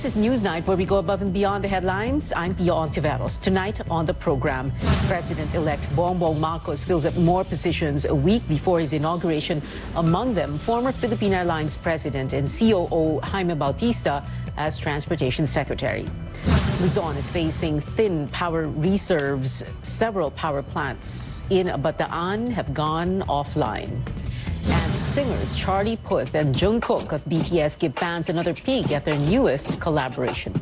This is Newsnight, where we go above and beyond the headlines. I'm Pia Ontiveros. Tonight on the program, President-elect Bongbong Marcos fills up more positions a week before his inauguration. Among them, former Philippine Airlines President and COO Jaime Bautista as Transportation Secretary. Luzon is facing thin power reserves. Several power plants in Bataan have gone offline. And singers Charlie Puth and Jungkook of BTS give fans another peek at their newest collaboration.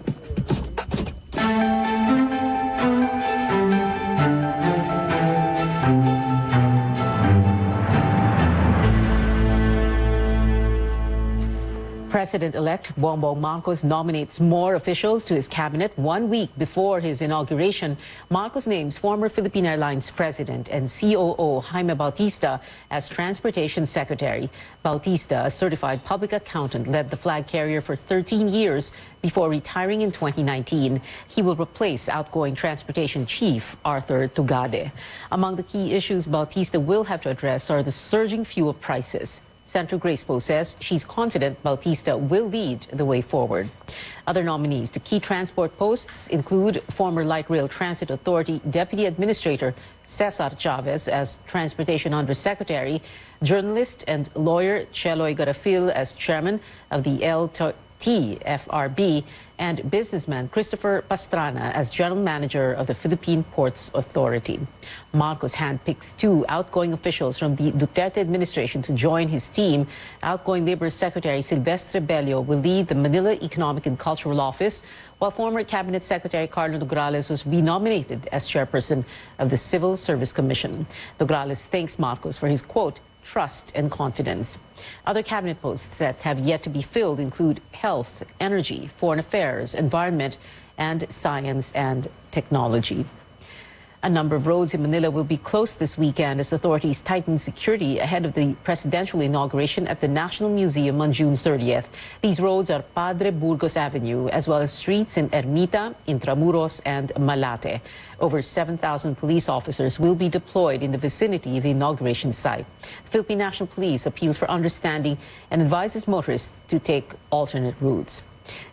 President-elect Bongbong Marcos nominates more officials to his cabinet 1 week before his inauguration. Marcos names former Philippine Airlines President and COO Jaime Bautista as Transportation Secretary. Bautista, a certified public accountant, led the flag carrier for 13 years before retiring in 2019. He will replace outgoing Transportation Chief Arthur Tugade. Among the key issues Bautista will have to address are the surging fuel prices. Senator Grace Poe says she's confident Bautista will lead the way forward. Other nominees to key transport posts include former Light Rail Transit Authority Deputy Administrator Cesar Chavez as Transportation Undersecretary, journalist and lawyer Cheloy Garafil as Chairman of the LTFRB, and businessman Christopher Pastrana as General Manager of the Philippine Ports Authority. Marcos handpicks 2 outgoing officials from the Duterte administration to join his team. Outgoing Labor Secretary Silvestre Bello will lead the Manila Economic and Cultural Office, while former Cabinet Secretary Carlo Nograles was renominated as chairperson of the Civil Service Commission. Nograles thanks Marcos for his, quote, trust and confidence. Other cabinet posts that have yet to be filled include health, energy, foreign affairs, environment, and science and technology. A number of roads in Manila will be closed this weekend as authorities tighten security ahead of the presidential inauguration at the National Museum on June 30th. These roads are Padre Burgos Avenue, as well as streets in Ermita, Intramuros, and Malate. Over 7,000 police officers will be deployed in the vicinity of the inauguration site. Philippine National Police appeals for understanding and advises motorists to take alternate routes.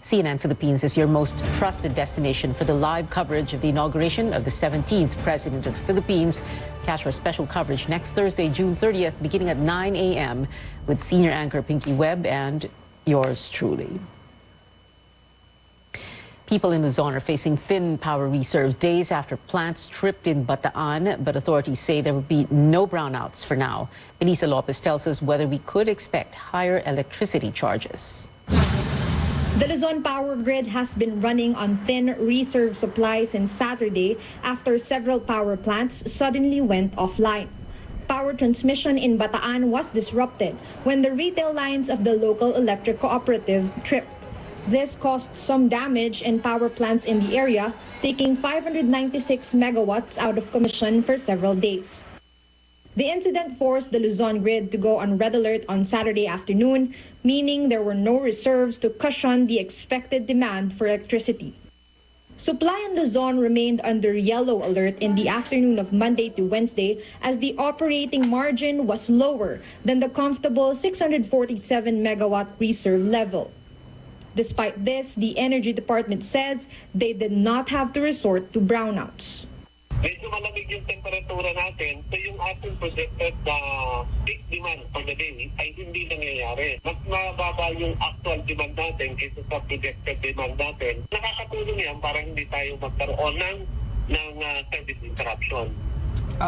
CNN Philippines is your most trusted destination for the live coverage of the inauguration of the 17th President of the Philippines. Catch our special coverage next Thursday, June 30th, beginning at 9 a.m. with senior anchor Pinky Webb and yours truly. People in Luzon are facing thin power reserves days after plants tripped in Bataan, but authorities say there will be no brownouts for now. Elisa Lopez tells us whether we could expect higher electricity charges. The Luzon power grid has been running on thin reserve supply since Saturday after several power plants suddenly went offline. Power transmission in Bataan was disrupted when the retail lines of the local electric cooperative tripped. This caused some damage in power plants in the area, taking 596 megawatts out of commission for several days. The incident forced the Luzon grid to go on red alert on Saturday afternoon, meaning there were no reserves to cushion the expected demand for electricity. Supply in Luzon remained under yellow alert in the afternoon of Monday to Wednesday as the operating margin was lower than the comfortable 647 megawatt reserve level. Despite this, the Energy Department says they did not have to resort to brownouts. Medyo malamig yung temperatura natin, so yung ating projected peak demand for the day ay hindi nangyayari. Mas mababa yung actual demand natin kaysa sa projected demand natin. Nakakatulong yan para hindi tayo magkaroon ng service interruption.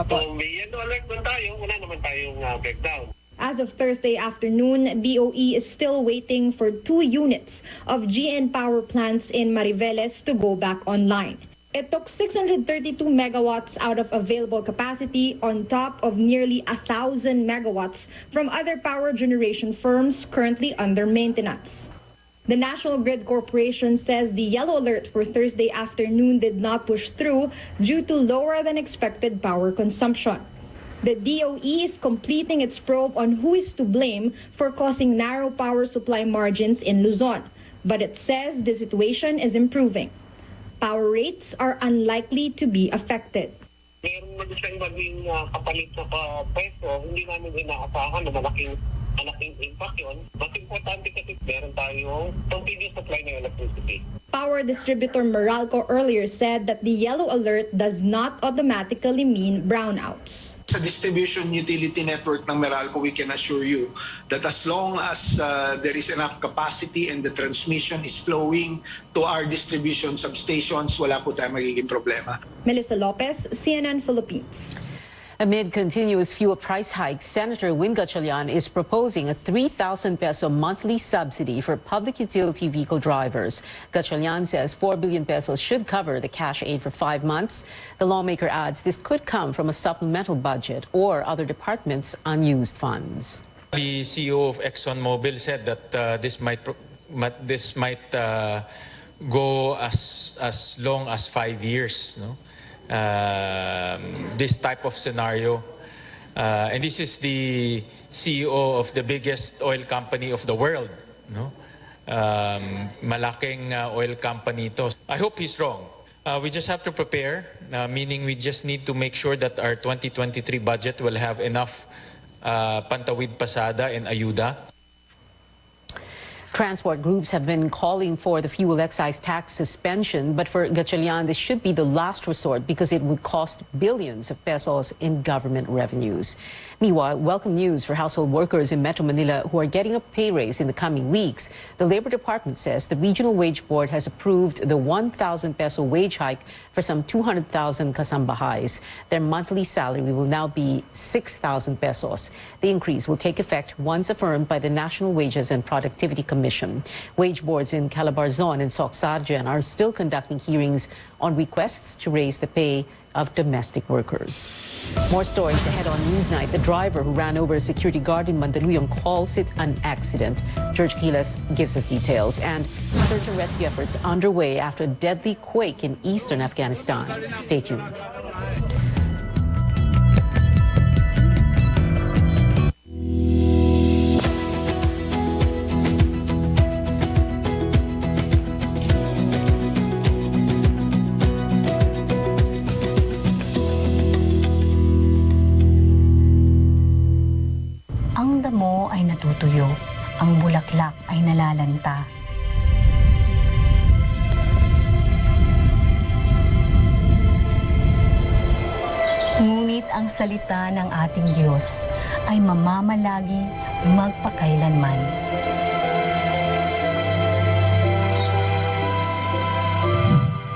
So may yellow alert man tayo, wala naman tayong breakdown. As of Thursday afternoon, DOE is still waiting for 2 units of GN power plants in Mariveles to go back online. It took 632 megawatts out of available capacity on top of nearly 1,000 megawatts from other power generation firms currently under maintenance. The National Grid Corporation says the yellow alert for Thursday afternoon did not push through due to lower than expected power consumption. The DOE is completing its probe on who is to blame for causing narrow power supply margins in Luzon, but it says the situation is improving. Power rates are unlikely to be affected. Meron man siyang maging kapalit sa peso, hindi namin inaasahan na malaking malaking impact yun. Mas importante kasi meron tayong continuous supply ng electricity. Power distributor Meralco earlier said that the yellow alert does not automatically mean brownouts. Sa distribution utility network ng Meralco, we can assure you that as long as there is enough capacity and the transmission is flowing to our distribution substations, wala po tayong magiging problema. Melissa Lopez, CNN Philippines. Amid continuous fuel price hikes, Senator Win Gatchalian is proposing a 3,000 peso monthly subsidy for public utility vehicle drivers. Gatchalian says 4 billion pesos should cover the cash aid for 5 months. The lawmaker adds this could come from a supplemental budget or other departments' unused funds. The CEO of ExxonMobil said that this might go as long as 5 years. No? This type of scenario. And this is the CEO of the biggest oil company of the world. No? Malaking oil company to. I hope he's wrong. We just have to prepare, meaning we just need to make sure that our 2023 budget will have enough pantawid pasada and ayuda. Transport groups have been calling for the fuel excise tax suspension, but for Gatchalian, this should be the last resort because it would cost billions of pesos in government revenues. Meanwhile, welcome news for household workers in Metro Manila who are getting a pay raise in the coming weeks. The Labor Department says the Regional Wage Board has approved the 1,000 peso wage hike for some 200,000 kasambahays. Their monthly salary will now be 6,000 pesos. The increase will take effect once affirmed by the National Wages and Productivity Commission. Wage boards in Calabarzon and Socsargen are still conducting hearings on requests to raise the pay of domestic workers. More stories ahead on Newsnight. The driver who ran over a security guard in Mandaluyong calls it an accident. George Quiles gives us details. And search and rescue efforts underway after a deadly quake in eastern Afghanistan. Stay tuned. Ang damo ay natutuyo, ang bulaklak ay nalalanta. Ngunit ang salita ng ating Diyos ay mamamalagi magpakailanman.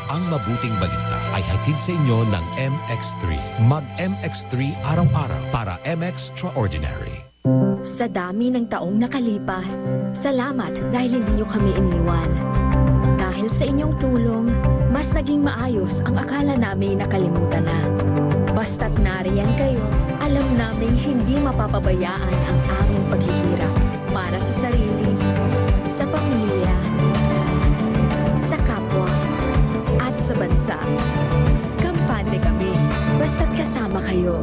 Ang mabuting balita ay hatid sa inyo ng MX3. Mag-MX3 araw-araw para MX Extraordinary. Sa dami ng taong nakalipas, salamat dahil hindi niyo kami iniwan. Dahil sa inyong tulong, mas naging maayos ang akala namin nakalimutan na. Basta't nariyan kayo, alam naming hindi mapapabayaan ang aming paghihirap para sa sarili, sa pamilya, sa kapwa, at sa bansa. Kampante kami, basta't kasama kayo.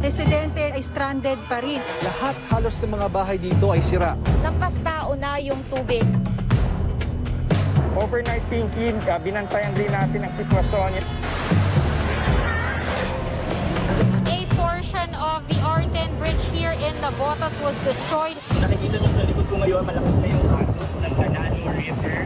Residente ay stranded pa rin. Lahat halos ng mga bahay dito ay sira. Lampas tao na yung tubig. Overnight thinking, binantayan din natin ang sitwasyon. A portion of the RPN bridge here in Navotas was destroyed. Nakikita mo sa likod ko ngayon, malakas na yung agos ng Canano River.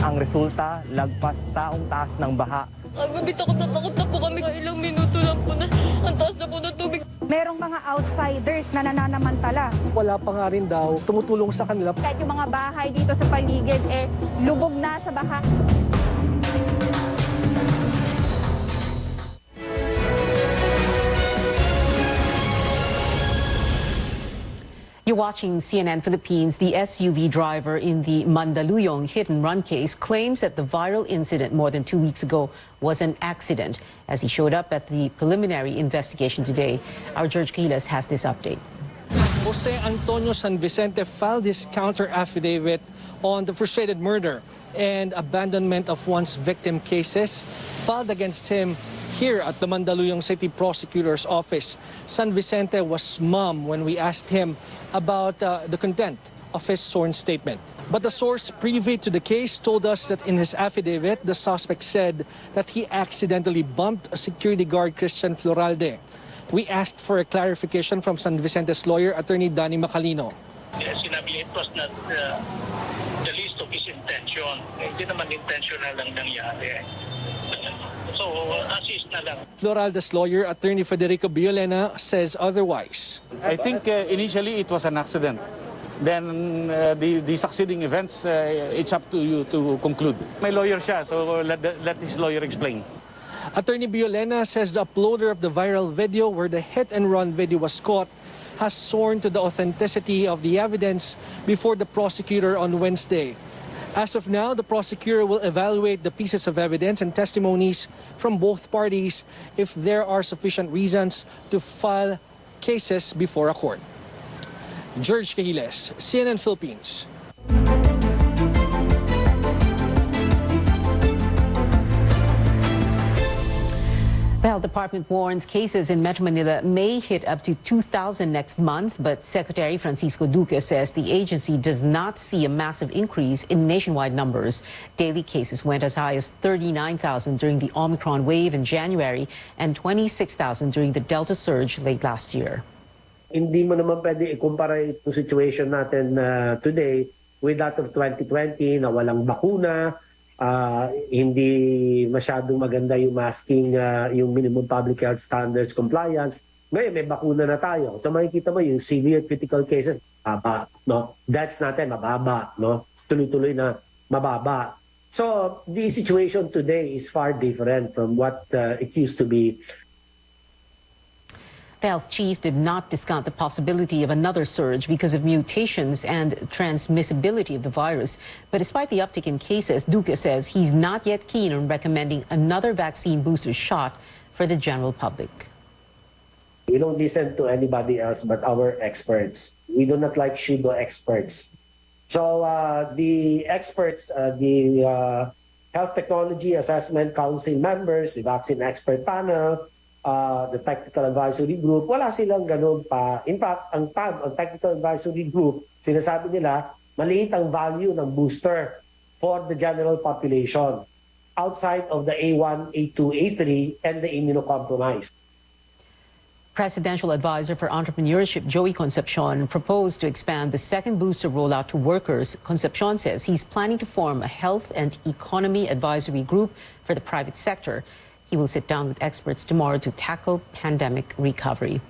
Ang resulta, lagpas taong taas ng baha. Gabi takot na po kami. Ilang minuto lang po na ang taas na po ng tubig. Merong mga outsiders na nananamantala. Wala pa nga rin daw tumutulong sa kanila. Kahit yung mga bahay dito sa paligid, lubog na sa baha. You're watching CNN Philippines. The SUV driver in the Mandaluyong hit-and-run case claims that the viral incident more than 2 weeks ago was an accident. As he showed up at the preliminary investigation today, our George Quiles has this update. Jose Antonio San Vicente filed his counter-affidavit on the frustrated murder and abandonment of one's victim cases filed against him here at the Mandaluyong City Prosecutor's Office. San Vicente was mum when we asked him about the content of his sworn statement. But the source privy to the case told us that in his affidavit, the suspect said that he accidentally bumped a security guard, Christian Floralde. We asked for a clarification from San Vicente's lawyer, Attorney Danny Macalino. Sinabi it was not the least of his intention. Hindi naman intentional lang nangyari. So, assist na lang. Floralde's lawyer, Attorney Federico Biolena, says otherwise. I think initially it was an accident. Then the succeeding events, it's up to you to conclude. My lawyer siya, so let his lawyer explain. Attorney Biolena says the uploader of the viral video where the hit-and-run video was caught has sworn to the authenticity of the evidence before the prosecutor on Wednesday. As of now, the prosecutor will evaluate the pieces of evidence and testimonies from both parties if there are sufficient reasons to file cases before a court. George Quiles, CNN Philippines. The health department warns cases in Metro Manila may hit up to 2,000 next month, but Secretary Francisco Duque says the agency does not see a massive increase in nationwide numbers. Daily cases went as high as 39,000 during the Omicron wave in January and 26,000 during the Delta surge late last year. Hindi mo naman pwede ikumpara itong situation natin today with that of 2020 na walang bakuna. Hindi masyadong maganda yung masking, yung minimum public health standards compliance. Ngayon, may bakuna na tayo. So makikita mo yung severe critical cases, mababa, no? Deaths natin, mababa, no? Tuloy-tuloy na mababa. So the situation today is far different from what it used to be. The health chief did not discount the possibility of another surge because of mutations and transmissibility of the virus. But despite the uptick in cases, Duque says he's not yet keen on recommending another vaccine booster shot for the general public. We don't listen to anybody else but our experts. We do not like pseudo experts. So the experts, the Health Technology Assessment Council members, the vaccine expert panel, the Technical Advisory Group, wala silang ganun pa. In fact, ang Technical Advisory Group, sinasabi nila, maliit ang value ng booster for the general population outside of the A1, A2, A3, and the immunocompromised. Presidential Advisor for Entrepreneurship, Joey Concepcion, proposed to expand the second booster rollout to workers. Concepcion says he's planning to form a health and economy advisory group for the private sector. He will sit down with experts tomorrow to tackle pandemic recovery.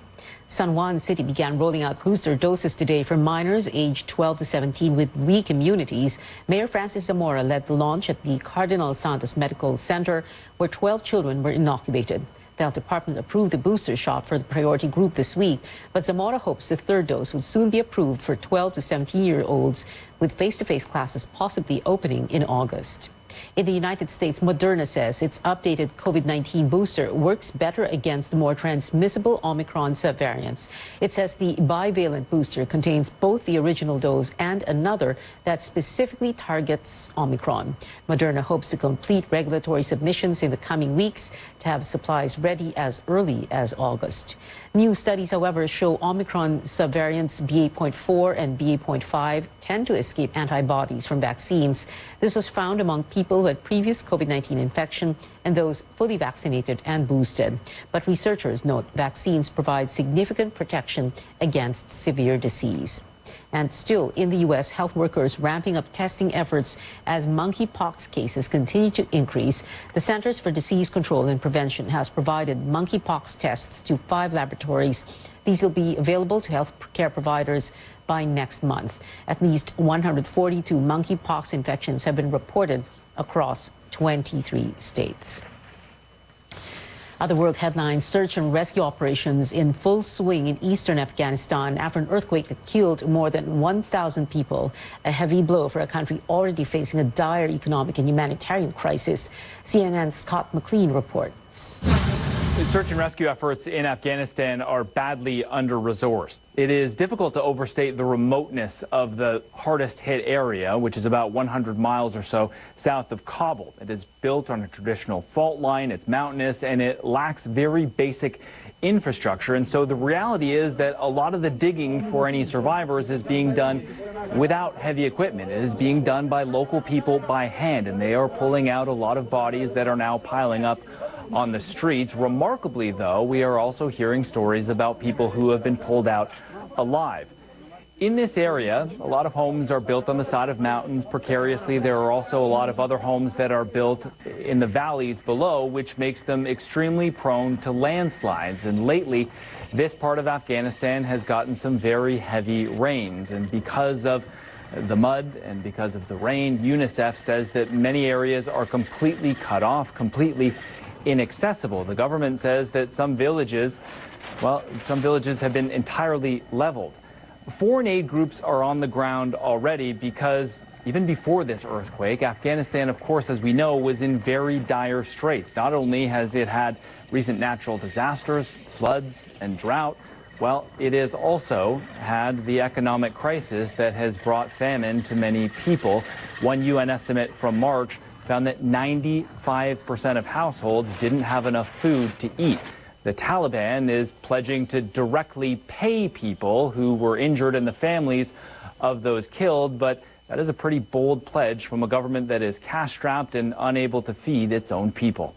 San Juan City began rolling out booster doses today for minors aged 12 to 17 with weak immunities. Mayor Francis Zamora led the launch at the Cardinal Santos Medical Center, where 12 children were inoculated. The health department approved the booster shot for the priority group this week, but Zamora hopes the third dose will soon be approved for 12 to 17-year-olds, with face-to-face classes possibly opening in August. In the United States, Moderna says its updated COVID-19 booster works better against the more transmissible Omicron subvariants. It says the bivalent booster contains both the original dose and another that specifically targets Omicron. Moderna hopes to complete regulatory submissions in the coming weeks to have supplies ready as early as August. New studies, however, show Omicron subvariants BA.4 and BA.5 tend to escape antibodies from vaccines. This was found among people who had previous COVID-19 infection and those fully vaccinated and boosted. But researchers note vaccines provide significant protection against severe disease. And still in the U.S., health workers ramping up testing efforts as monkeypox cases continue to increase. The Centers for Disease Control and Prevention has provided monkeypox tests to 5 laboratories. These will be available to health care providers by next month. At least 142 monkeypox infections have been reported across 23 states. Other world headlines: search and rescue operations in full swing in eastern Afghanistan after an earthquake that killed more than 1,000 people. A heavy blow for a country already facing a dire economic and humanitarian crisis. CNN's Scott McLean reports. Search and rescue efforts in Afghanistan are badly under-resourced. It is difficult to overstate the remoteness of the hardest hit area, which is about 100 miles or so south of Kabul. It is built on a traditional fault line, it's mountainous, and it lacks very basic infrastructure. And so the reality is that a lot of the digging for any survivors is being done without heavy equipment. It is being done by local people by hand, and they are pulling out a lot of bodies that are now piling up on the streets. Remarkably, though, we are also hearing stories about people who have been pulled out alive. In this area, a lot of homes are built on the side of mountains precariously. There are also a lot of other homes that are built in the valleys below, which makes them extremely prone to landslides. And lately, this part of Afghanistan has gotten some very heavy rains. And because of the mud and because of the rain, UNICEF says that many areas are completely cut off, completely inaccessible. The government says that some villages have been entirely leveled. Foreign aid groups are on the ground already because even before this earthquake, Afghanistan, of course, as we know, was in very dire straits. Not only has it had recent natural disasters, floods, and drought, well, it has also had the economic crisis that has brought famine to many people. One UN estimate from March found that 95% of households didn't have enough food to eat. The Taliban is pledging to directly pay people who were injured and the families of those killed, but that is a pretty bold pledge from a government that is cash-strapped and unable to feed its own people.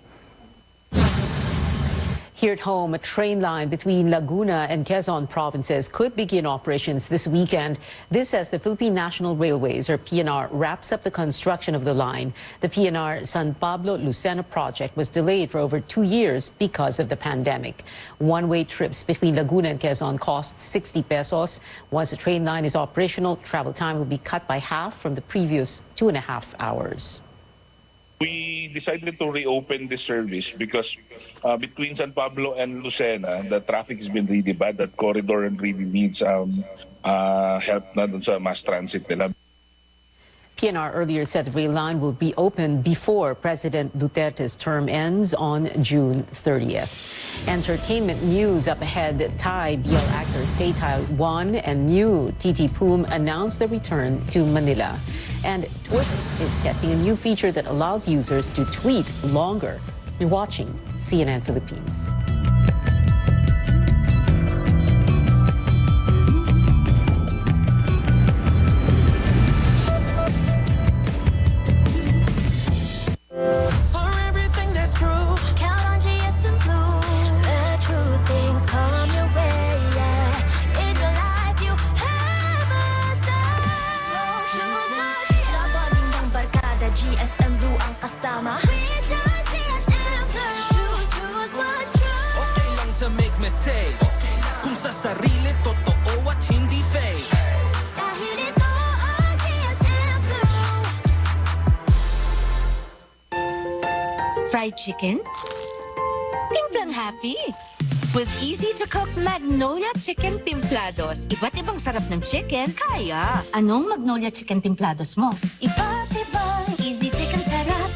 Here at home, a train line between Laguna and Quezon provinces could begin operations this weekend. This as the Philippine National Railways, or PNR, wraps up the construction of the line. The PNR San Pablo-Lucena project was delayed for over 2 years because of the pandemic. One-way trips between Laguna and Quezon cost 60 pesos. Once the train line is operational, travel time will be cut by half from the previous 2.5 hours. We decided to reopen this service because between San Pablo and Lucena, the traffic has been really bad. That corridor really needs help na dun sa mass transit nila. PNR earlier said the rail line will be open before President Duterte's term ends on June 30th. Entertainment news up ahead. Thai BL actors Tay Tai Wan and new TT Poom announced their return to Manila. And Twitter is testing a new feature that allows users to tweet longer. You're watching CNN Philippines. Sarili, totoo at hindi fake. Dahil ito ang KSM Blue. Fried chicken? Timplang happy. With easy-to-cook Magnolia Chicken Timplados. Iba't ibang sarap ng chicken, kaya. Anong Magnolia Chicken Timplados mo? Iba't ibang easy chicken sarap.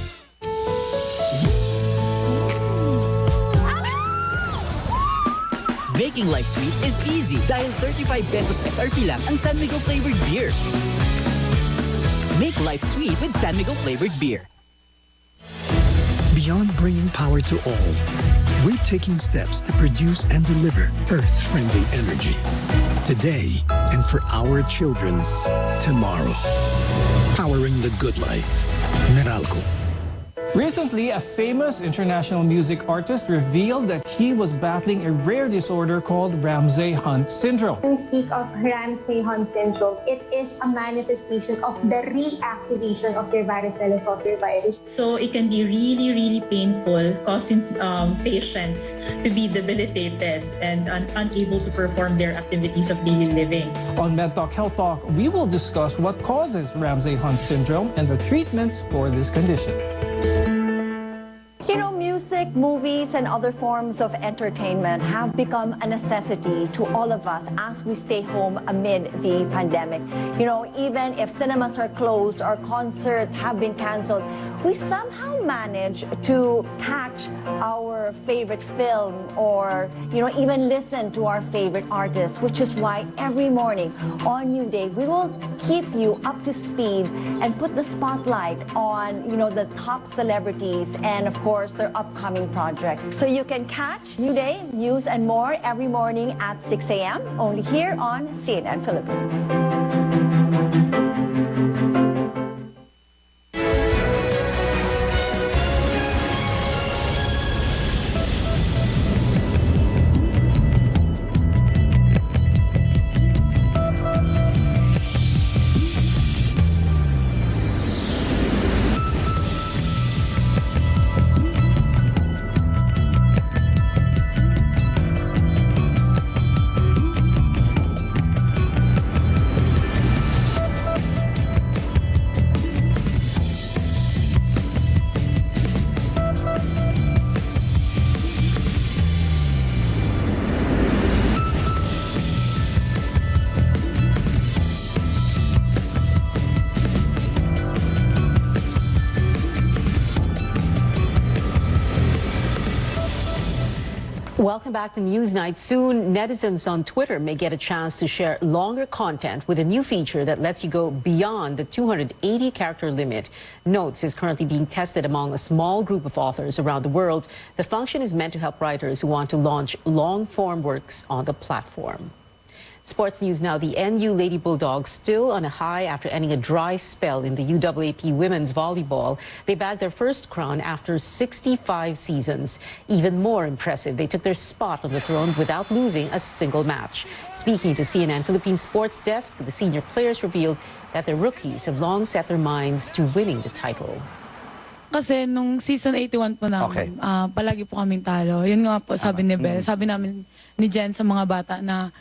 Making life sweet is easy dahil 35 pesos SRP lang ang San Miguel flavored beer. Make life sweet with San Miguel flavored beer. Beyond bringing power to all, we're taking steps to produce and deliver Earth-friendly energy today and for our children's tomorrow. Powering the good life. Meralco. Recently, a famous international music artist revealed that he was battling a rare disorder called Ramsay-Hunt syndrome. When we speak of Ramsay-Hunt syndrome, it is a manifestation of the reactivation of your varicella zoster virus. So it can be really, really painful, causing patients to be debilitated and unable to perform their activities of daily living. On MedTalk Health Talk, we will discuss what causes Ramsay-Hunt syndrome and the treatments for this condition. You know, music Music, movies, and other forms of entertainment have become a necessity to all of us as we stay home amid the pandemic. You know, even if cinemas are closed or concerts have been canceled, we somehow manage to catch our favorite film or, you know, even listen to our favorite artists, which is why every morning on New Day, we will keep you up to speed and put the spotlight on, you know, the top celebrities and, of course, their upcoming projects. So you can catch New Day, news and more every morning at 6 a.m. only here on CNN Philippines. Welcome back to Newsnight. Soon, netizens on Twitter may get a chance to share longer content with a new feature that lets you go beyond the 280-character limit. Notes is currently being tested among a small group of authors around the world. The function is meant to help writers who want to launch long-form works on the platform. Sports news now. The NU Lady Bulldogs still on a high after ending a dry spell in the UAAP women's volleyball. They bagged their first crown after 65 seasons. Even more impressive, they took their spot on the throne without losing a single match. Speaking to CNN Philippines Sports Desk, the senior players revealed that the rookies have long set their minds to winning the title. Kasi nung season 81 po namin, palagi po kaming talo. Yun nga po sabi ni Bel, sabi namin ni Jen sa mga bata na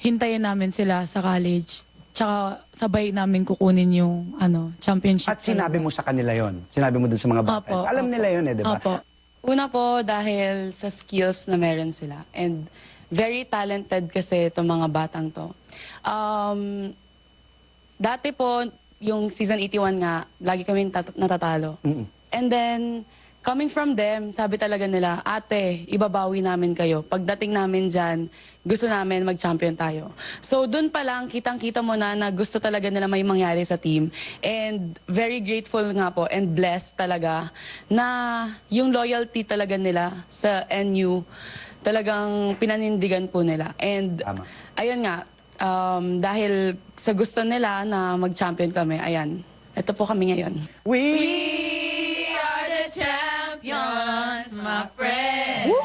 hintayin namin sila sa college. Tsaka sabay namin kukunin yung championship. At sinabi mo sa kanila yon? Sinabi mo dun sa mga bata? Opo, Alam nila yon di ba? Opo. Una po dahil sa skills na meron sila. And very talented kasi itong mga batang to. Dati po, yung season 81 nga, lagi kaming natatalo. And then, coming from them, sabi talaga nila, ate, ibabawi namin kayo. Pagdating namin dyan, gusto namin mag-champion tayo. So, dun pa lang, kitang-kita mo na gusto talaga nila may mangyari sa team. And very grateful nga po and blessed talaga na yung loyalty talaga nila sa NU, talagang pinanindigan po nila. And, ayun nga, dahil sa gusto nila na mag-champion kami, ayan, ito po kami ngayon. We are the champions, my friend.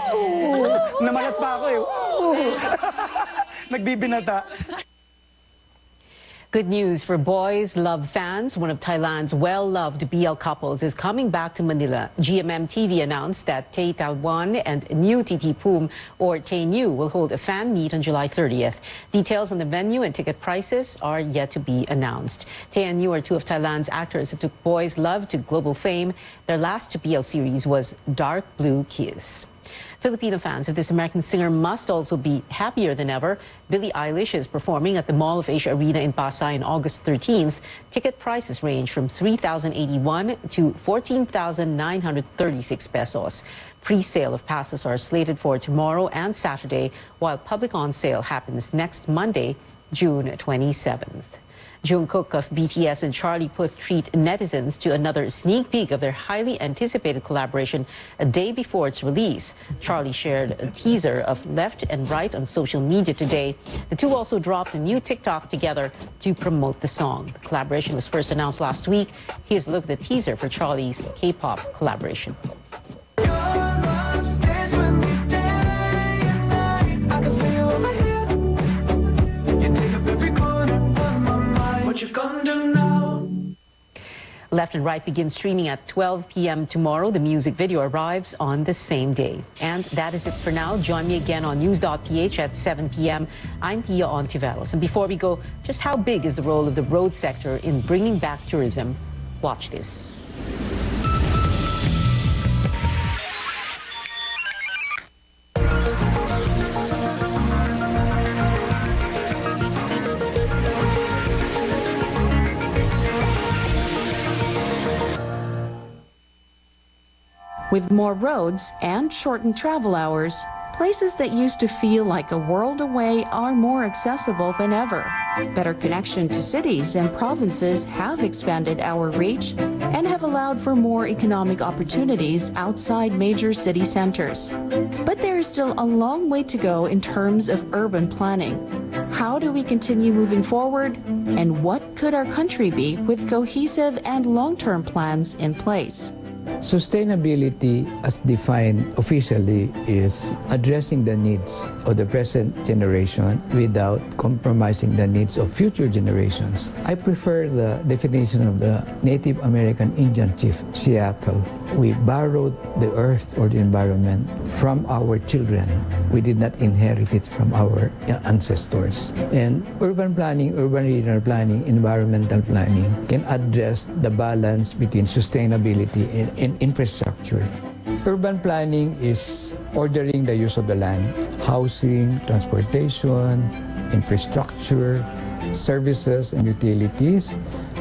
Namalat pa ako eh. Nagbibinata. Good news for boys love fans. One of Thailand's well-loved BL couples is coming back to Manila. GMM TV announced that Tay Talwan and New Titi Poom, or Tay New, will hold a fan meet on July 30th. Details on the venue and ticket prices are yet to be announced. Tay and New are two of Thailand's actors that took boys' love to global fame. Their last BL series was Dark Blue Kiss. Filipino fans of this American singer must also be happier than ever. Billie Eilish is performing at the Mall of Asia Arena in Pasay on August 13th. Ticket prices range from 3,081 to 14,936 pesos. Pre-sale of passes are slated for tomorrow and Saturday, while public on-sale happens next Monday, June 27th. Jungkook of BTS and Charlie Puth treat netizens to another sneak peek of their highly anticipated collaboration a day before its release. Charlie shared a teaser of Left and Right on social media today. The two also dropped a new TikTok together to promote the song. The collaboration was first announced last week. Here's a look at the teaser for Charlie's K-pop collaboration. Left and Right begins streaming at 12 p.m. tomorrow. The music video arrives on the same day. And that is it for now. Join me again on news.ph at 7 p.m. I'm Pia Ontiveros. And before we go, just how big is the role of the road sector in bringing back tourism? Watch this. With more roads and shortened travel hours, places that used to feel like a world away are more accessible than ever. Better connection to cities and provinces have expanded our reach and have allowed for more economic opportunities outside major city centers. But there is still a long way to go in terms of urban planning. How do we continue moving forward? And what could our country be with cohesive and long-term plans in place? Sustainability, as defined officially, is addressing the needs of the present generation without compromising the needs of future generations. I prefer the definition of the Native American Indian chief, Seattle. We borrowed the earth or the environment from our children. We did not inherit it from our ancestors. And urban planning, urban regional planning, environmental planning can address the balance between sustainability and infrastructure. Urban planning is ordering the use of the land, housing, transportation, infrastructure, services and utilities,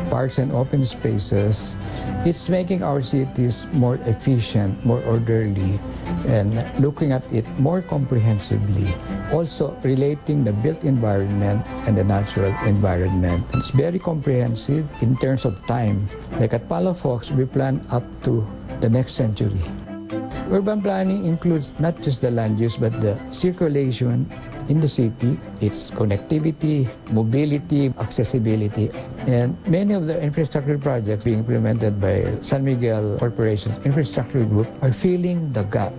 parks and open spaces. It's making our cities more efficient, more orderly, and looking at it more comprehensively. Also relating the built environment and the natural environment. It's very comprehensive in terms of time. Like at Palafox, we plan up to the next century. Urban planning includes not just the land use, but the circulation in the city, its connectivity, mobility, accessibility, and many of the infrastructure projects being implemented by San Miguel Corporation's infrastructure group are filling the gap.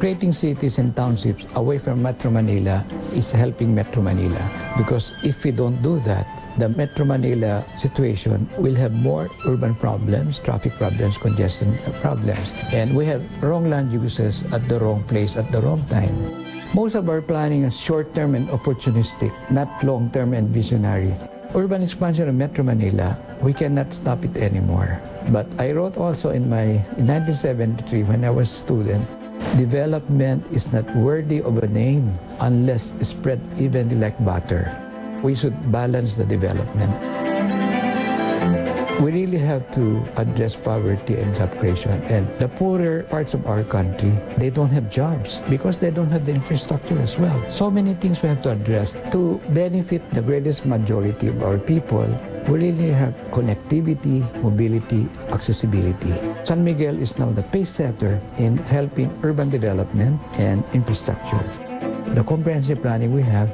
Creating cities and townships away from Metro Manila is helping Metro Manila, because if we don't do that, the Metro Manila situation will have more urban problems, traffic problems, congestion problems, and we have wrong land uses at the wrong place at the wrong time. Most of our planning is short-term and opportunistic, not long-term and visionary. Urban expansion of Metro Manila, we cannot stop it anymore. But I wrote also in 1973, when I was a student, development is not worthy of a name unless spread evenly like butter. We should balance the development. We really have to address poverty and job creation. And the poorer parts of our country, they don't have jobs because they don't have the infrastructure as well. So many things we have to address to benefit the greatest majority of our people. We really have connectivity, mobility, accessibility. San Miguel is now the pace setter in helping urban development and infrastructure. The comprehensive planning we have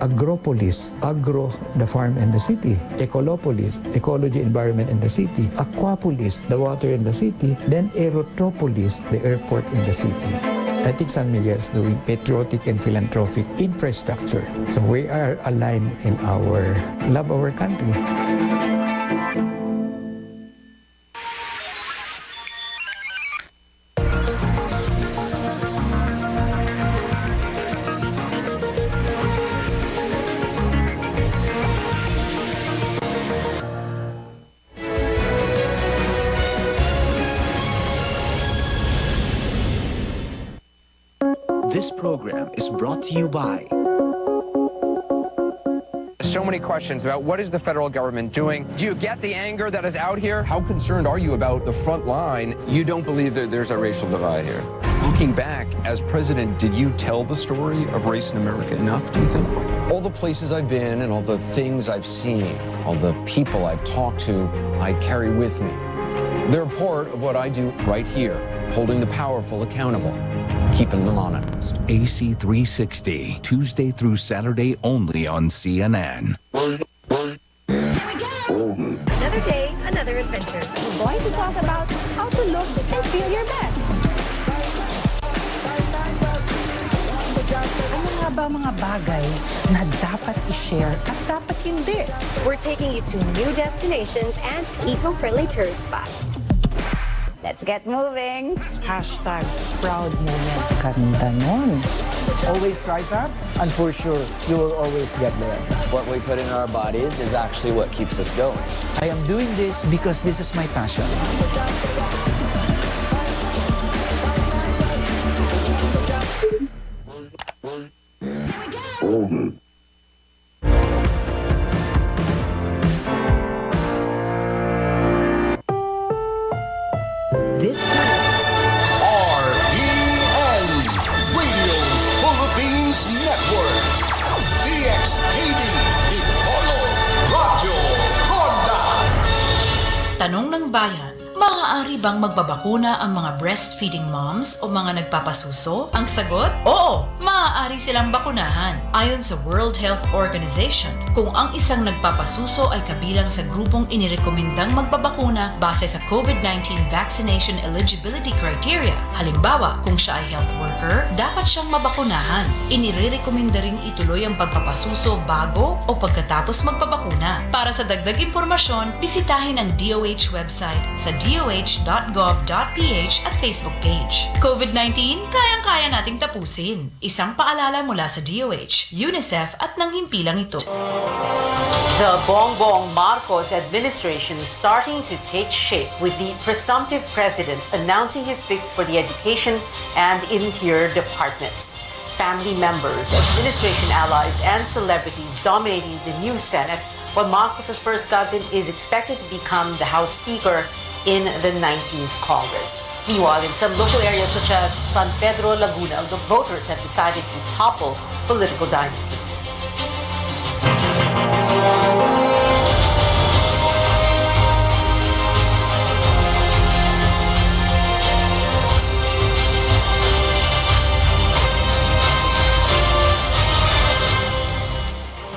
agropolis, agro, the farm and the city, ecolopolis, ecology, environment in the city, aquapolis, the water in the city, then aerotropolis, the airport in the city. I think San Miguel is doing patriotic and philanthropic infrastructure. So we are aligned in our love of our country. This program is brought to you by... So many questions about what is the federal government doing. Do you get the anger that is out here? How concerned are you about the front line? You don't believe that there's a racial divide here? Looking back, as president, did you tell the story of race in America enough, do you think? All the places I've been and all the things I've seen, all the people I've talked to, I carry with me. They're part of what I do right here, holding the powerful accountable, keeping them honest. AC 360, Tuesday through Saturday only on CNN. Another day, another adventure. We're going to talk about how to look and feel your best. Ano nga ba mga bagay na dapat i-share at dapat hindi? We're taking you to new destinations and eco-friendly tourist spots. Let's get moving. Hashtag proud moment. Ganda nun. Always rise up, and for sure, you will always get there. What we put in our bodies is actually what keeps us going. I am doing this because this is my passion. This RPN Radio Philippines Network. DXTV Dipolo Radio Ronda. Tanong ng bayan, maaari bang magbabakuna ang mga breastfeeding moms o mga nagpapasuso? Ang sagot, oo, maaari silang bakunahan. Ayon sa World Health Organization, kung ang isang nagpapasuso ay kabilang sa grupong inirekomendang magbabakuna base sa COVID-19 vaccination eligibility criteria. Halimbawa, kung siya ay health worker, dapat siyang mabakunahan. Inirekomenda ring ituloy ang pagpapasuso bago o pagkatapos magpabakuna. Para sa dagdag impormasyon, bisitahin ang DOH website sa doh.gov.ph at Facebook page. COVID-19, kayang-kaya nating tapusin. Isang paalala mula sa DOH, UNICEF at ng himpilang ito. The Bongbong Marcos administration is starting to take shape with the presumptive president announcing his picks for the education and interior departments. Family members, administration allies, and celebrities dominating the new Senate, while Marcos's first cousin is expected to become the House Speaker in the 19th Congress. Meanwhile, in some local areas such as San Pedro, Laguna, the voters have decided to topple political dynasties.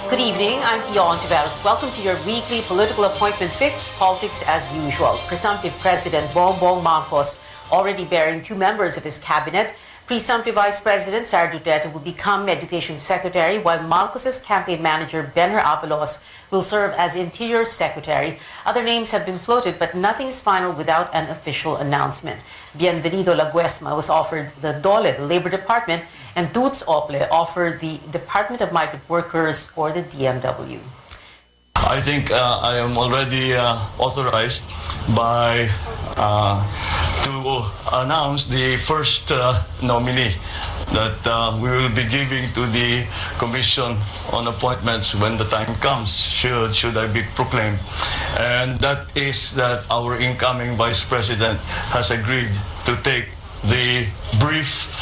Good evening, I'm Pio Ontiveros. Welcome to your weekly political appointment fix, politics as usual. Presumptive President Bongbong Marcos already bearing two members of his cabinet. Presumptive Vice President Sara Duterte will become Education Secretary, while Marcos's campaign manager Benher Abalos will serve as Interior Secretary. Other names have been floated, but nothing is final without an official announcement. Bienvenido Laguesma was offered the DOLE, the Labor Department, and Dutz Ople offered the Department of Migrant Workers or the DMW. I think I am already authorized by to announce the first nominee that we will be giving to the Commission on Appointments when the time comes, should I be proclaimed. And that is that our incoming Vice President has agreed to take the brief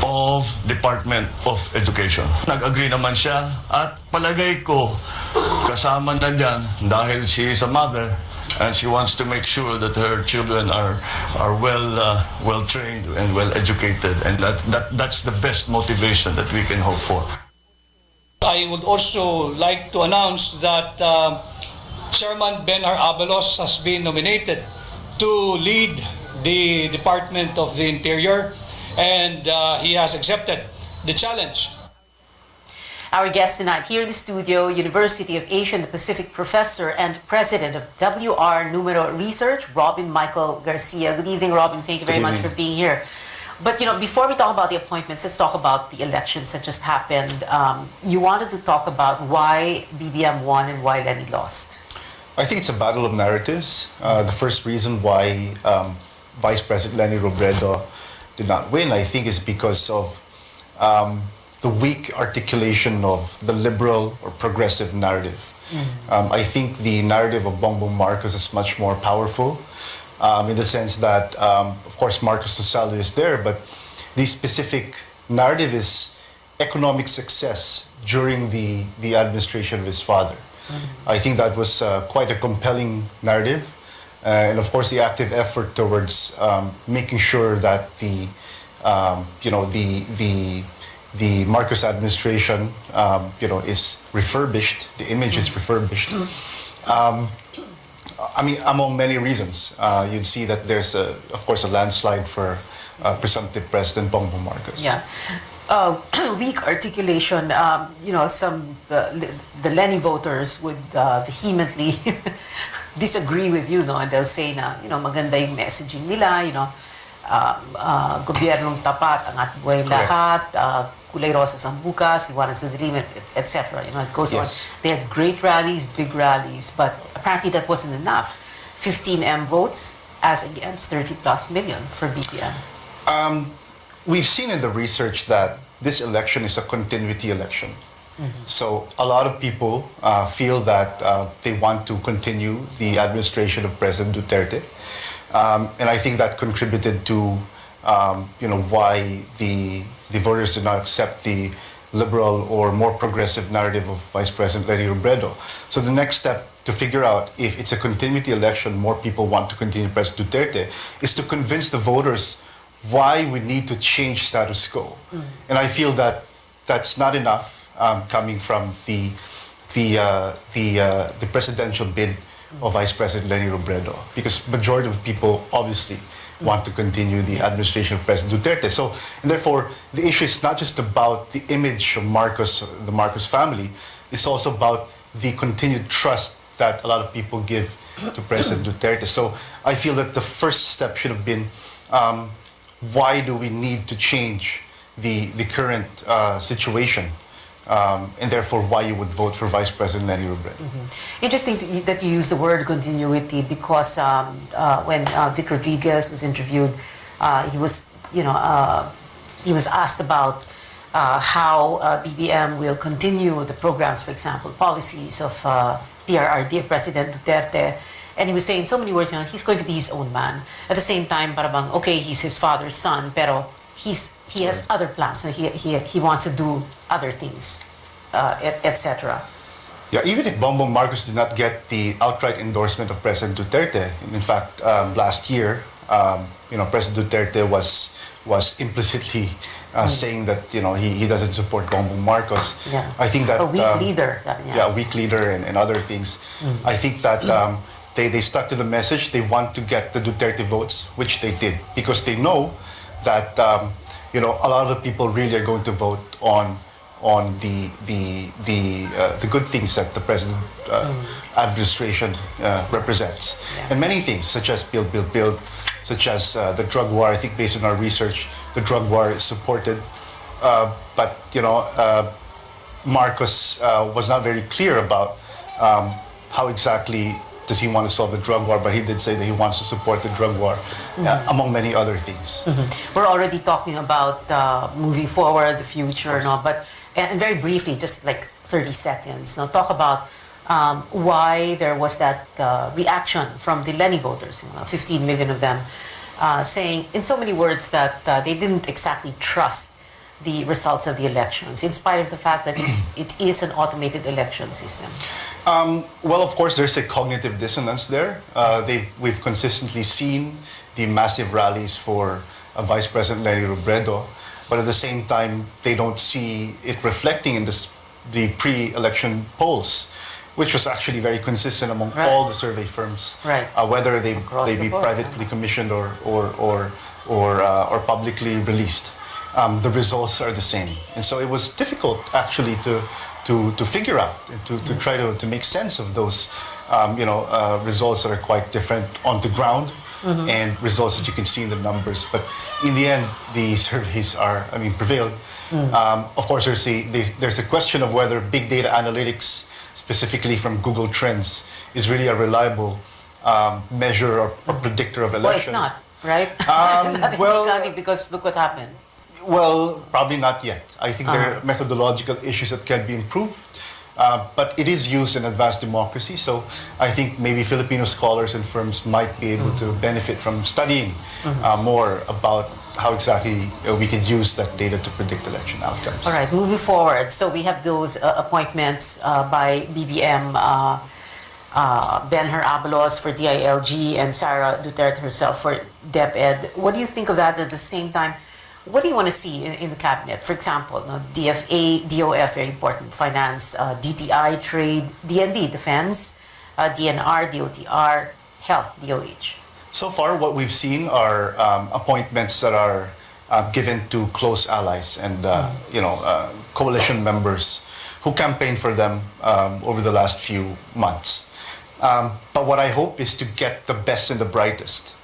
of Department of Education. Nag-agree naman siya at palagay ko kasama na dyan dahil she is a mother and she wants to make sure that her children are well trained and well educated, and that's the best motivation that we can hope for. I would also like to announce that Chairman Benher Abalos has been nominated to lead the Department of the Interior, and he has accepted the challenge. Our guest tonight here in the studio, University of Asia and the Pacific professor and president of WR Numero Research, Robin Michael Garcia. Good evening, Robin. Thank you very much for being here. But, before we talk about the appointments, let's talk about the elections that just happened. You wanted to talk about why BBM won and why Lenny lost. I think it's a battle of narratives. The first reason why Vice President Lenny Robredo did not win, I think, is because of the weak articulation of the liberal or progressive narrative. I think the narrative of Bongbong Marcos is much more powerful in the sense that, of course, Marcos' salary is there, but the specific narrative is economic success during the administration of his father. I think that was quite a compelling narrative. And of course, the active effort towards making sure that the Marcos administration, is refurbished. The image is refurbished. I mean, among many reasons, you'd see that there's, of course, a landslide for presumptive President Bongbong Marcos. Yeah. Weak articulation. The Lenny voters would vehemently disagree with you, no? And they'll say na, maganda yung messaging nila, gobyernong tapat, angat buhay lahat, kulay rosas ang bukas, liwanag sa dilim, etc. It goes on. They had great rallies, big rallies, but apparently that wasn't enough. 15M votes as against 30+ million for BBM. We've seen in the research that this election is a continuity election. So a lot of people feel that they want to continue the administration of President Duterte. And I think that contributed to why the voters did not accept the liberal or more progressive narrative of Vice President Lenny Robredo. So the next step to figure out if it's a continuity election, more people want to continue President Duterte, is to convince the voters why we need to change status quo. And I feel that that's not enough coming from the presidential bid of Vice President Lenny Robredo, because majority of people obviously want to continue the administration of President Duterte. So, and therefore, the issue is not just about the image of the Marcos family, it's also about the continued trust that a lot of people give to President Duterte. So I feel that the first step should have been, why do we need to change the current situation? And therefore why you would vote for Vice President Lenny Robredo. Interesting that you use the word continuity, because when Vic Rodriguez was interviewed, he was asked about how BBM will continue the programs, for example, policies of PRRD of President Duterte. And he was saying in so many words, he's going to be his own man. At the same time, parang, okay, he's his father's son, pero he has other plans. So he wants to do other things, etc. Yeah, even if Bongbong Marcos did not get the outright endorsement of President Duterte, in fact, last year, President Duterte was implicitly saying that he doesn't support Bongbong Marcos. Yeah. I think that a weak leader, sabi niya. Yeah, weak leader and other things. I think that they stuck to the message. They want to get the Duterte votes, which they did, because they know that a lot of the people really are going to vote on the good things that the president administration represents, and many things such as build, such as the drug war. I think based on our research, the drug war is supported, but Marcos was not very clear about how exactly does he want to solve the drug war, but he did say that he wants to support the drug war, among many other things. We're already talking about moving forward, the future, and very briefly, just like 30 seconds, now talk about why there was that reaction from the Lenny voters, 15 million of them, saying in so many words that they didn't exactly trust the results of the elections, in spite of the fact that it is an automated election system. Well, of course, there's a cognitive dissonance there. We've consistently seen the massive rallies for Vice President Lenny Robredo, but at the same time, they don't see it reflecting in the pre-election polls, which was actually very consistent among all the survey firms, whether they be privately commissioned or publicly released. The results are the same, and so it was difficult actually to figure out and to try to make sense of those results that are quite different on the ground and results that you can see in the numbers. But in the end, the surveys prevailed. Of course, there's a question of whether big data analytics, specifically from Google Trends, is really a reliable measure or predictor of elections. Well, it's not, right? Nothing is because look what happened. Well, probably not yet. I think there are methodological issues that can be improved, but it is used in advanced democracy, so I think maybe Filipino scholars and firms might be able to benefit from studying more about how exactly we can use that data to predict election outcomes. All right, moving forward. So we have those appointments by BBM, Ben-Hur Abalos for DILG and Sara Duterte herself for DepEd. What do you think of that? At the same time, what do you want to see in the cabinet? For example, DFA, DOF, very important, finance, DTI, trade, DND, defense, DNR, DOTR, health, DOH. So far, what we've seen are appointments that are given to close allies and coalition members who campaigned for them over the last few months. But what I hope is to get the best and the brightest,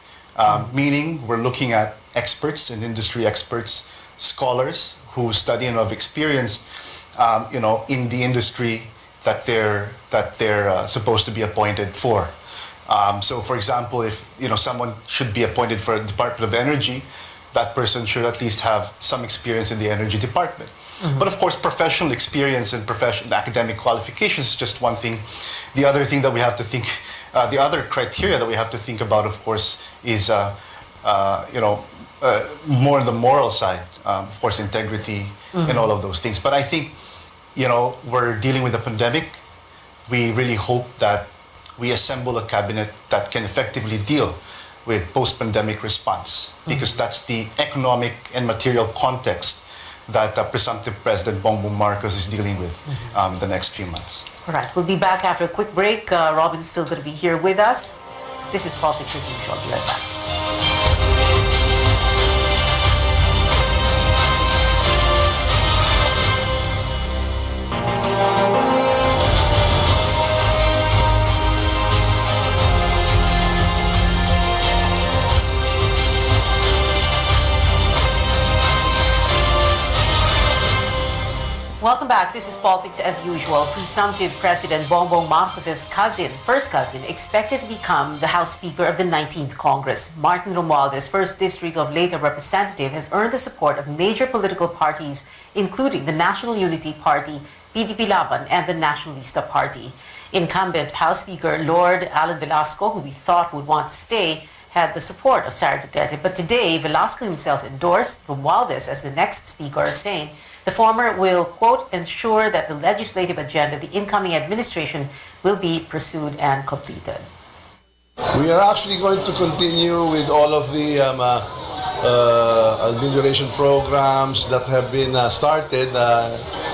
meaning we're looking at experts and industry experts, scholars who study and have experience, in the industry that they're supposed to be appointed for. So, for example, if someone should be appointed for a Department of Energy, that person should at least have some experience in the energy department. But of course, professional experience and academic qualifications is just one thing. The other thing that we have to think the other criteria that we have to think about, of course, is more the moral side, of course, integrity and all of those things. But I think, we're dealing with a pandemic. We really hope that we assemble a cabinet that can effectively deal with post-pandemic response, because that's the economic and material context that presumptive President Bongbong Marcos is dealing with the next few months. All right, we'll be back after a quick break. Robin's still going to be here with us. This is Politics as Usual. I'll be right back. Welcome back. This is Politics as Usual. Presumptive President Bongbong Marcos' first cousin, expected to become the House Speaker of the 19th Congress. Martin Romualdez, 1st District of Leyte Representative, has earned the support of major political parties, including the National Unity Party, PDP Laban, and the Nationalista Party. Incumbent House Speaker Lord Alan Velasco, who we thought would want to stay, had the support of Sara Duterte. But today, Velasco himself endorsed Romualdez as the next speaker, saying the former will, quote, ensure that the legislative agenda of the incoming administration will be pursued and completed. We are actually going to continue with all of the amelioration programs that have been started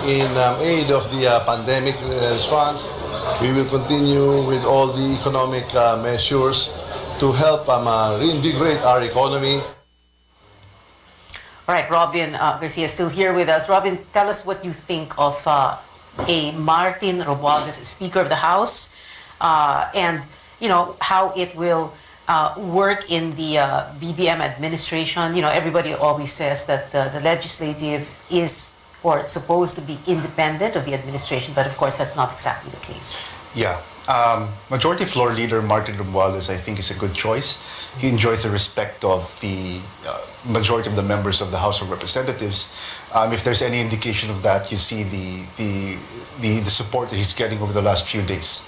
in aid of the pandemic response. We will continue with all the economic measures to help reinvigorate our economy. All right, Robin Garcia is still here with us. Robin, tell us what you think of a Martin Romualdez, Speaker of the House, and how it will work in the BBM administration. Everybody always says that the legislative is supposed to be independent of the administration, but of course that's not exactly the case. Yeah. Majority Floor Leader Martin Romualdez, I think, is a good choice. He enjoys the respect of the majority of the members of the House of Representatives. If there's any indication of that, you see the support that he's getting over the last few days.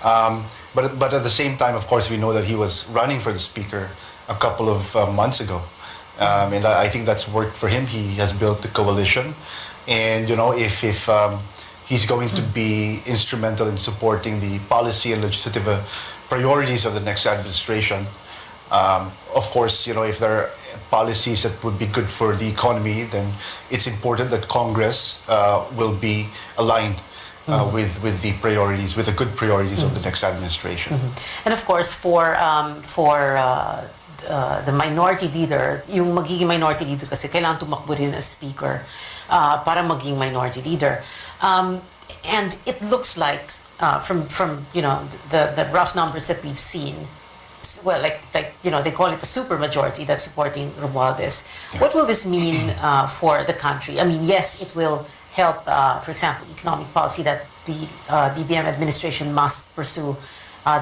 But at the same time, of course, we know that he was running for the Speaker a couple of months ago. And I think that's worked for him. He has built the coalition. And, if he's going to be instrumental in supporting the policy and legislative priorities of the next administration. Of course, if there are policies that would be good for the economy, then it's important that Congress will be aligned with the priorities, with the good priorities of the next administration. And of course, for the minority leader, yung magiging minority leader kasi kailangan tumakbo rin as speaker para maging minority leader. And it looks like from the rough numbers that we've seen, well, like they call it the super majority that's supporting Romualdez. Yeah. What will this mean for the country? I mean, yes, it will help, for example, economic policy that the BBM administration must pursue.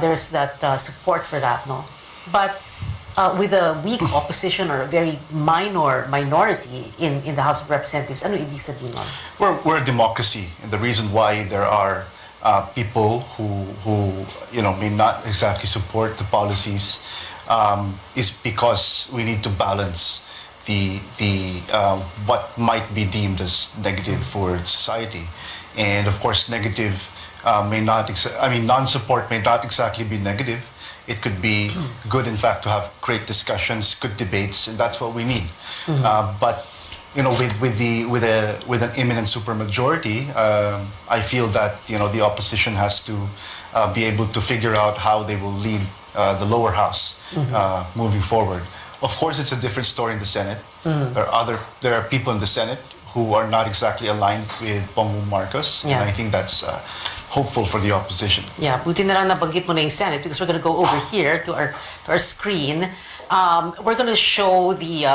There's that support for that, no? But with a weak opposition or a very minor minority in the House of Representatives, ano ibig sabihin nun? We're a democracy, and the reason why there are people who may not exactly support the policies is because we need to balance the what might be deemed as negative for society, and of course negative non-support may not exactly be negative. It could be good, in fact, to have great discussions, good debates, and that's what we need. But with an imminent supermajority, I feel that the opposition has to be able to figure out how they will lead the lower house moving forward. Of course, it's a different story in the Senate. There are people in the Senate who are not exactly aligned with Bongbong Marcos, and I think that's hopeful for the opposition. Yeah, buti na lang nabanggit mo na yung Senate, because we're going to go over here to our screen. We're going to show the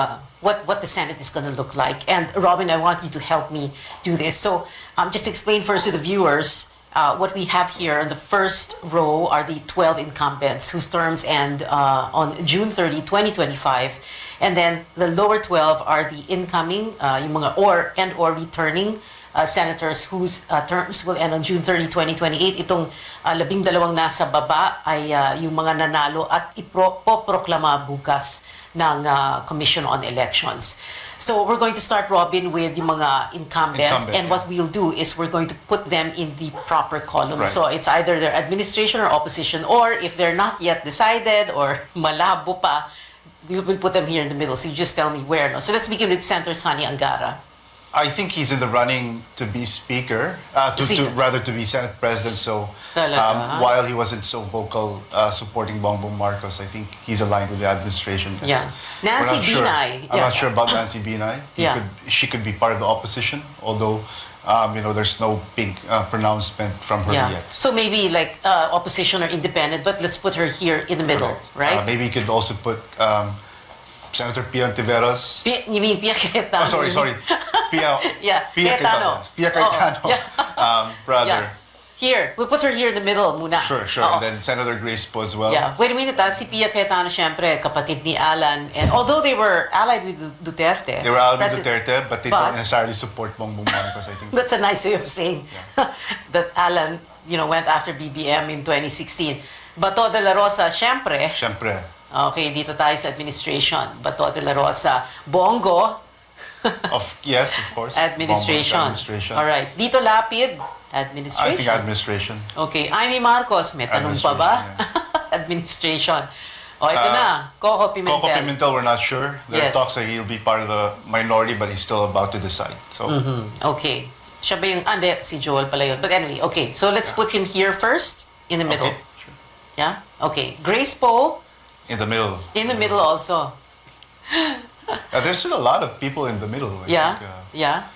what the Senate is going to look like. And Robin, I want you to help me do this. So just to explain first to the viewers, what we have here in the first row are the 12 incumbents whose terms end on June 30, 2025. And then the lower 12 are the incoming, yung mga or returning senators whose terms will end on June 30, 2028. Itong 12 nasa baba ay yung mga nanalo at ipoproklama bukas ng Commission on Elections. So we're going to start, Robin, with yung mga incumbent, and what we'll do is we're going to put them in the proper column. Right. So it's either their administration or opposition, or if they're not yet decided or malabo pa, we will put them here in the middle. So you just tell me where. No? So let's begin with Senator Sani Angara. I think he's in the running to be speaker, to be Senate President. So while he wasn't so vocal supporting Bongbong Marcos, I think he's aligned with the administration. Yeah. Nancy Binay. I'm not sure about Nancy Binay. She could be part of the opposition, although there's no big pronouncement from her yet. So maybe like opposition or independent, but let's put her here in the middle, right? Maybe you could also put Senator Pia Ontiveros. You mean Pia Cayetano? Oh, sorry. Pia Cayetano. Pia Cayetano. Brother. Yeah. Here, we'll put her here in the middle muna. Sure. And then Senator Grace po as well. Yeah. Wait a minute, si Pia Cayetano, syempre, kapatid ni Alan. And although they were allied with Duterte. They were allied with Duterte, but they don't necessarily support Bongbong Marcos, I think. That's a nice way of saying that Alan, went after BBM in 2016. Bato de la Rosa, syempre. Okay, dito tayo sa administration. Bato de la Rosa. Bongo. Yes, of course. Administration. All right. Dito Lapid. Administration. I think administration. Okay. Amy Marcos, may tanong pa ba? Administration. Ito na. Coco Pimentel. Coco Pimentel, we're not sure. There are talks that he'll be part of the minority, but he's still about to decide. So. Okay. Siya ba yung... Hindi, si Joel pala yun. But anyway, okay. So let's put him here first, in the middle. Okay, sure. Yeah? Okay. Grace Poe. In the middle. In the middle also. There's still a lot of people in the middle. I think,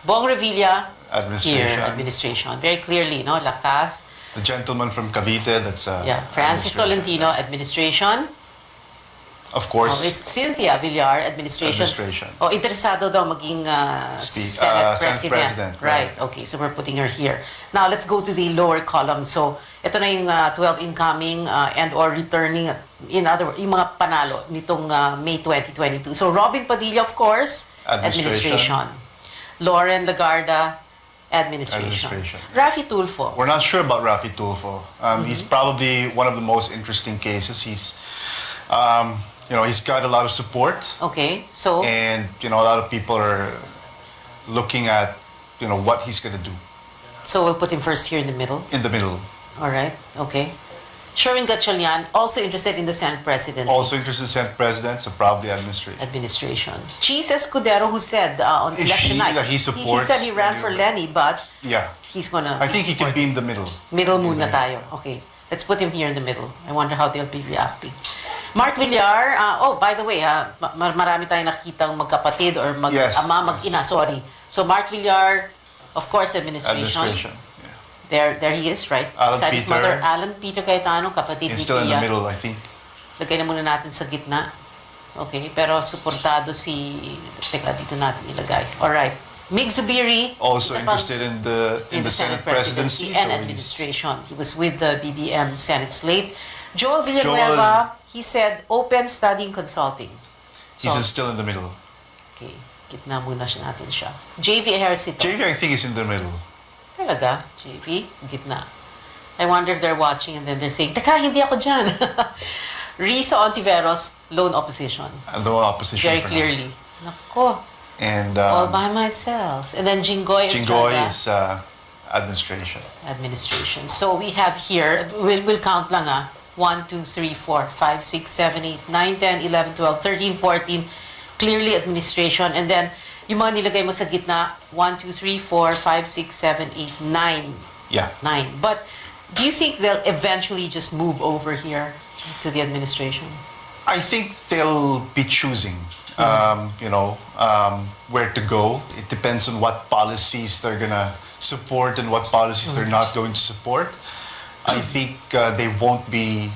Bong Revilla. Administration. Here, administration. Very clearly, no? Lakas. The gentleman from Cavite, that's Francis Tolentino, administration. Of course. Cynthia Villar, administration. Interesado daw maging Senate President. Right. Okay, so we're putting her here. Now, let's go to the lower column. So, ito na yung 12 incoming and or returning, in other words, yung mga panalo nitong May 2022. So, Robin Padilla, of course, administration. Lauren Lagarda, administration. Raffy Tulfo. We're not sure about Raffy Tulfo. He's probably one of the most interesting cases. He's got a lot of support. Okay, so? And, a lot of people are looking at, what he's going to do. So we'll put him first here in the middle? In the middle. All right, okay. Sherwin Gatchalian, also interested in the Senate presidency. Also interested in Senate president, so probably administration. Administration. Cheese Escudero, who said on election night, he supports. He said he ran for Lenny, but he's gonna. I think he could be in the middle. Middle muna tayo. Okay, let's put him here in the middle. I wonder how they'll be reacting. Mark Villar, by the way, marami tayong nakikitang magkapatid or ama, mag-ina, sorry. So Mark Villar, of course, administration. There he is, right? Alan Peter. Mother, Alan Peter Cayetano, kapatid ni Pia. He's still in the middle, I think. Lagay na muna natin sa gitna. Okay, pero suportado si... Teka, dito natin ilagay. Alright. Mig Zubiri. Also interested in the Senate presidency and administration. He was with the BBM Senate slate. Joel Villanueva, he said open studying consulting. He's still in the middle. Okay, gitna muna natin siya. JV Ejercito. JV, I think, is in the middle. Talaga? JV? Gitna. I wonder if they're watching and then they're saying, teka, hindi ako dyan. Risa Ontiveros, lone opposition. Lone opposition. Very clearly. Nako. And all by myself. And then Jinggoy is administration. Administration. So we have here, we'll count lang 1, 2, 3, 4, 5, 6, 7, 8, 9, 10, 11, 12, 13, 14. Clearly administration. And then yung mga nilagay mo sa gitna, 1, 2, 3, 4, 5, 6, 7, 8, 9. Yeah. 9. But do you think they'll eventually just move over here to the administration? I think they'll be choosing, where to go. It depends on what policies they're going to support and what policies they're not going to support. I think they won't be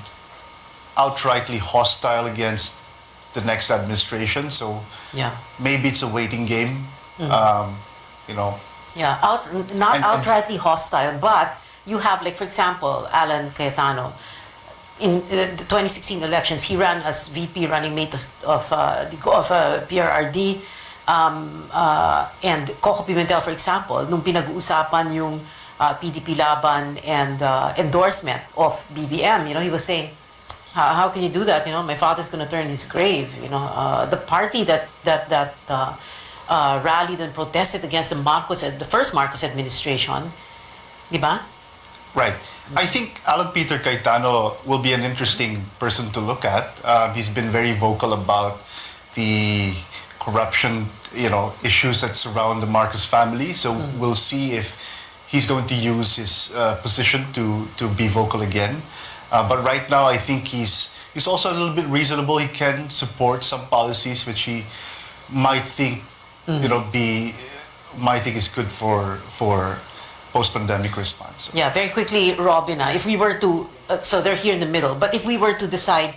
outrightly hostile against the next administration. So maybe it's a waiting game, Yeah, not outrightly hostile, but you have, like, for example, Alan Cayetano. In the 2016 elections, he ran as VP running mate of PRRD. And Coco Pimentel, for example, nung pinag-uusapan yung PDP laban and endorsement of BBM, he was saying, how can you do that? My father's going to turn his grave. The party that rallied and protested against the first Marcos administration, di ba? Right. I think Alan Peter Cayetano will be an interesting person to look at. He's been very vocal about the corruption, issues that surround the Marcos family. So we'll see if he's going to use his position to be vocal again. But right now, I think he's also a little bit reasonable. He can support some policies which he might think, might think is good for post-pandemic response. Yeah, very quickly, Robin, if we were to, so they're here in the middle, but if we were to decide,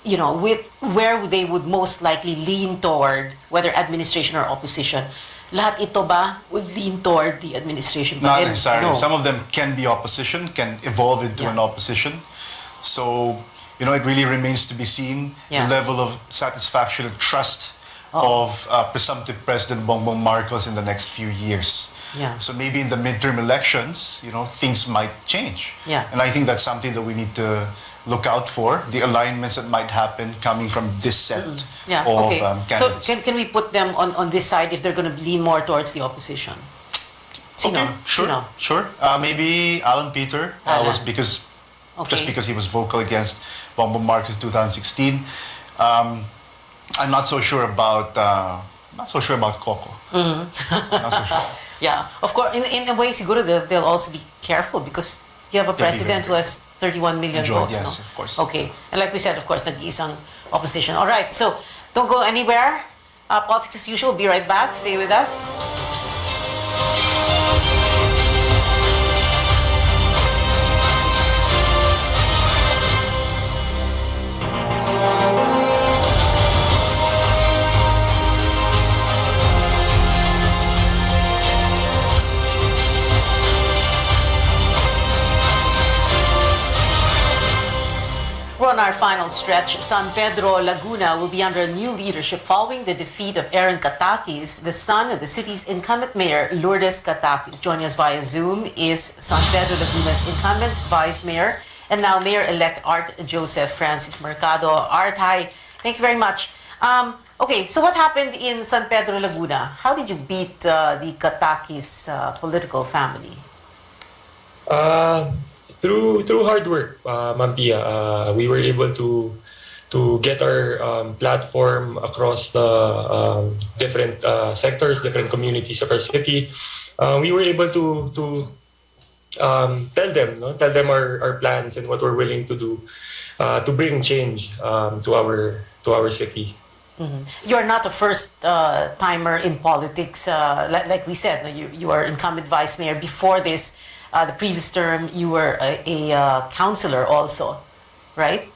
where they would most likely lean toward, whether administration or opposition, lahat ito ba would lean toward the administration? Not necessarily. No. Some of them can be opposition, can evolve into an opposition. So, it really remains to be seen the level of satisfaction and trust of presumptive President Bongbong Marcos in the next few years. Yeah. So maybe in the midterm elections, things might change. Yeah. And I think that's something that we need to look out for, the alignments that might happen coming from this set of candidates. So can we put them on this side if they're going to lean more towards the opposition? Okay, sure. Maybe Alan Peter was because just because he was vocal against Bongbong Marcos in 2016. I'm not so sure about Coco. Not so sure. Yeah, of course. In a way, siguro they'll also be careful because you have a president who has 31 million votes. Yes, no? of course. Okay, and like we said, of course, nag-iisang opposition. All right, so don't go anywhere. Politics as usual. Be right back. Stay with us. We're on our final stretch. San Pedro, Laguna will be under new leadership following the defeat of Aaron Katakis, the son of the city's incumbent mayor, Lourdes Katakis. Joining us via Zoom is San Pedro, Laguna's incumbent vice mayor and now mayor-elect Art Joseph Francis Mercado. Art, hi. Thank you very much. Okay, so what happened in San Pedro, Laguna? How did you beat the Katakis political family? Through hard work, Ma'am Pia, we were able to get our platform across the different sectors, different communities of our city. We were able to tell them our plans and what we're willing to do to bring change to our city. Mm-hmm. You're not a first timer in politics. Like we said, you are incumbent vice mayor. Before this, the previous term, you were a councillor also, right?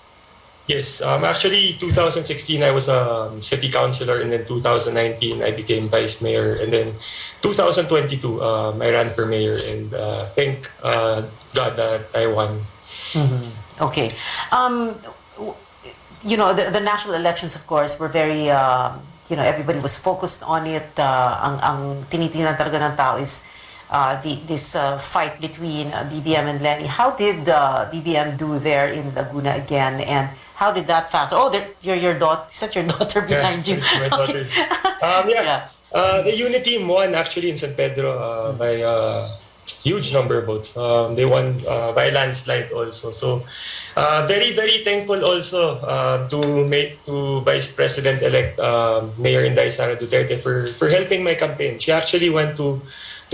Yes. Actually, 2016, I was a city councillor, and then 2019, I became vice mayor, and then 2022, I ran for mayor, and thank God that I won. Mm-hmm. Okay. The national elections, of course, were very, everybody was focused on it. Ang tinitingnan talaga ng tao is this fight between BBM and Lenny. How did BBM do there in Laguna again, and how did that factor? Oh, your daughter. Is that your daughter behind you? My daughter's. The Unity team won actually in San Pedro by huge number of votes. They won by landslide also. So very, very thankful also to Vice President-elect Mayor Inday Sara Duterte for helping my campaign. She actually went to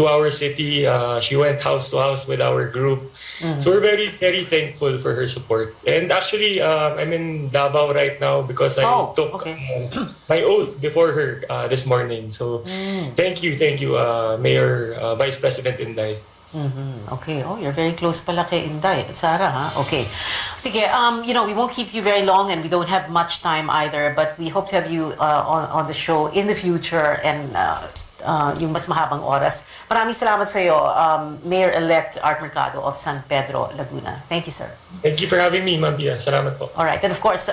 our city. She went house to house with our group. Mm-hmm. So we're very, very thankful for her support. And actually, I'm in Davao right now because I took my oath before her this morning. So thank you, Mayor, Vice President Inday. Mm-hmm. Okay. Oh, you're very close pala kay Inday. Sara, ha? Okay. Sige, we won't keep you very long and we don't have much time either, but we hope to have you on the show in the future and yung mas mahabang oras. Maraming salamat sa iyo, Mayor-elect Art Mercado of San Pedro, Laguna. Thank you, sir. Thank you for having me, Ma'am Pia. Salamat po. All right, and of course,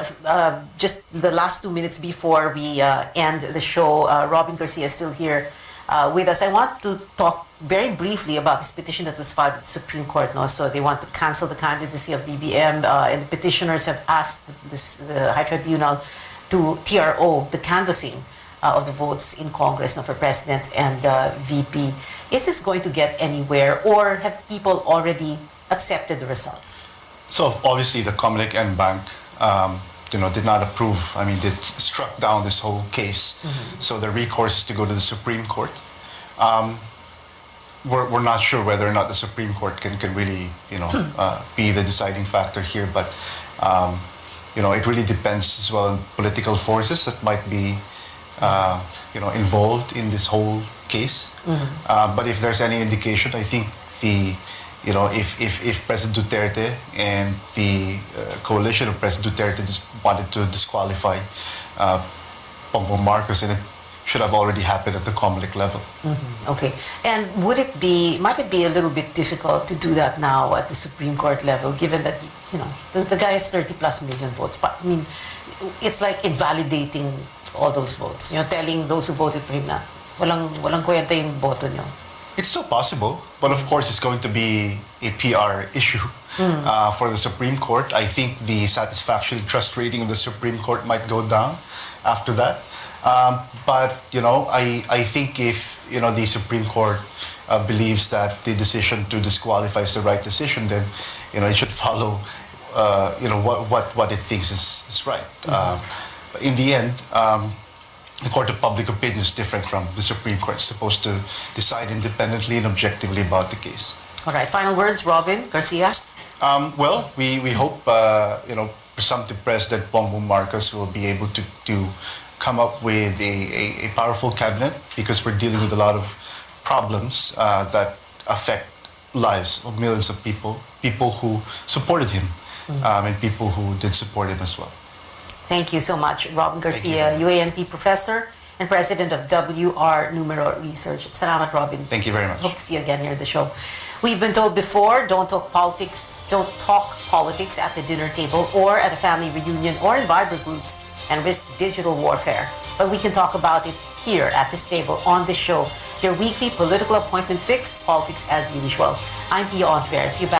just the last 2 minutes before we end the show, Robin Garcia is still here with us. I want to talk very briefly about this petition that was filed at the Supreme Court. No? So they want to cancel the candidacy of BBM, and the petitioners have asked the High Tribunal to TRO the canvassing of the votes in Congress for President and VP. Is this going to get anywhere, or have people already accepted the results? So obviously the Comelec and Bank did not approve. I mean, it struck down this whole case. So the recourse is to go to the Supreme Court. We're not sure whether or not the Supreme Court can really be the deciding factor here, but it really depends as well on political forces that might be involved in this whole case. But if there's any indication, I think if President Duterte and the coalition of President Duterte just wanted to disqualify Bongbong Marcos, and it should have already happened at the Comelec level. Okay, and might it be a little bit difficult to do that now at the Supreme Court level, given that the guy has 30+ million votes? But I mean, it's like invalidating all those votes. Telling those who voted for him na walang kwenta yung boto nyo. It's still possible, but of course it's going to be a PR issue for the Supreme Court. I think the satisfaction and trust rating of the Supreme Court might go down after that. But I think if the Supreme Court believes that the decision to disqualify is the right decision, then it should follow what it thinks is right. But in the end, the Court of Public Opinion is different from the Supreme Court. It's supposed to decide independently and objectively about the case. All right, final words, Robin Garcia. Well, we hope presumptive President Bongbong Marcos will be able to come up with a powerful cabinet, because we're dealing with a lot of problems that affect lives of millions of people who supported him, and people who did support him as well. Thank you so much, Robin Garcia, UANP professor and president of WR Numero Research. Salamat, Robin. Thank you very much. Hope to see you again here at the show. We've been told before, don't talk politics at the dinner table or at a family reunion or in Viber groups, and risk digital warfare. But we can talk about it here at this table on this show, your weekly political appointment fix, politics as usual. I'm Pia Ontiveros. See you back.